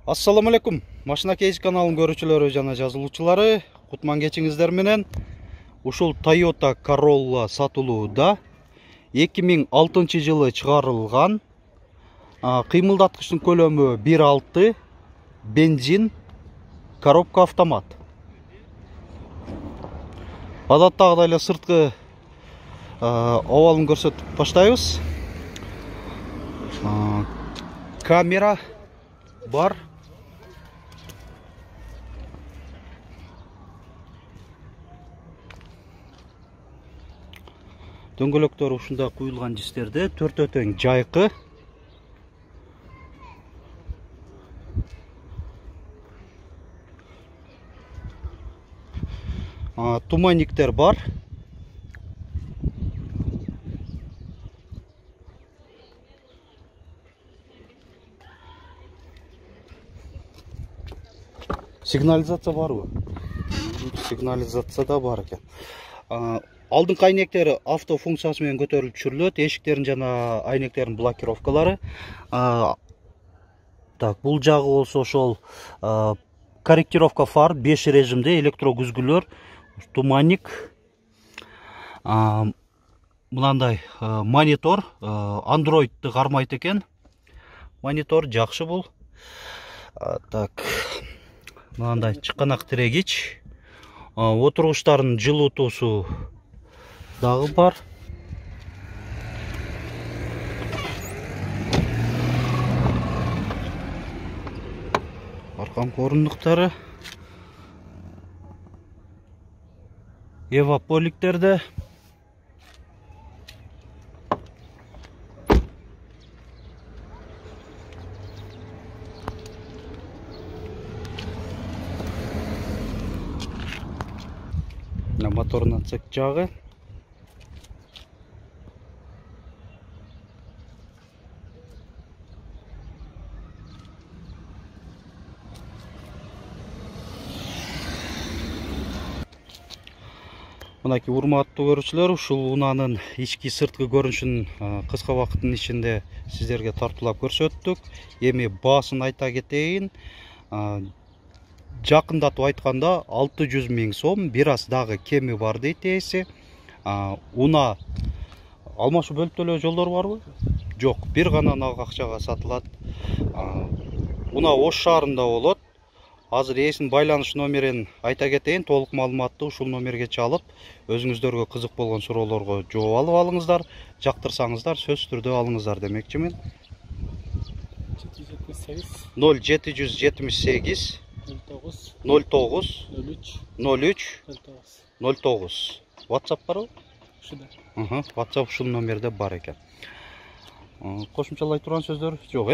Assalamu alaikum. Машина кейс каналын көрүүчүлөрү жана жазылуучулары, кутман кечиңиздер менен. Ушул Toyota Corolla сатылууда 2006 жылы чыгарылган. Кыймылдаткычтын көлөмү 1.6, бензин, коробка автомат. Адаттагыдай эле сырткы овалын көрсөтүп баштайбыз. Камера бар. Дөңгөлөктөр ушунда куюлган жистерде, төртөө тең жайкы. Туманниктер бар. Сигнализация барбы? Сигнализация да бар экен. Алдыңкы айнектери авто функциясы менен көтөрүлүп түшүрүлөт. Эшиктерин жана айнектерин блокировкалары. Так, бул жагы болсо ошол корректировка фар 5 режимде, электро күзгүлөр, туманник. Мынандай монитор, Android'ты кармайт экен. Монитор жакшы бул. Так, мынандай чыканак тирегич. Отургучтардын жылуутуусу дагы бар. Арканкы орундуктары. Эваполиктерде. Моторный отсек жагы. Мынакей урматтуу көрүүчүлөр, ушул унаанын ички сырткы көрүнүшүн кыска убакыттын ичинде сиздерге тартуулап көрсөттүк. Эми баасын айта кетейин. Жакындатып айтканда 600 000 сом, бир аз дагы кеми бар дейт ээси. Уна алмашуу бөлүп төлөө жолдор барбы? Жок, бир гана ак акчага сатылат. Уна Ош шаарында болот. Азыр ээсинин байланыш номерин айта кетейин. Толук маалыматты ушул номерге чалып, өзүңүздөргө кызык болгон суроолорго жооп алып алыңыздар. Жактырсаңыздар, сөзсүз түрдө алыңыздар демекчимин. 0778 09 03 09. WhatsApp барбы? Ушуда. WhatsApp ушул номерде бар экен. Кошумчалай турган сөздөр жок,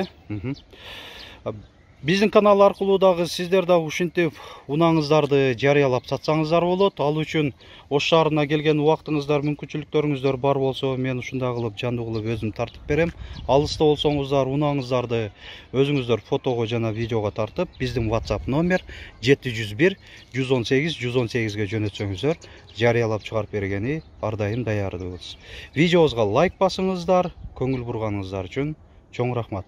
Биздин канал аркылуу дагы сиздер дагы ушинтип унаңыздарды жарыялап сатсаңыздар болот. Ал үчүн Ош шаарына келген убактыңыздар, мүмкүнчүлүктөрүңүздөр бар болсо, мен ушундай кылып жандуу кылып өзүм тартып берем. Алыста болсоңуздар, унаңыздарды өзүңүздөр фотого жана видеого тартып, биздин WhatsApp номер 701 118 118ге жөнөтсөңүздөр, жарыялап чыгарып бергени ар дайым даярдыбыз. Видеобузга лайк басыңыздар, көңүл бурганыңыздар үчүн чоң рахмат.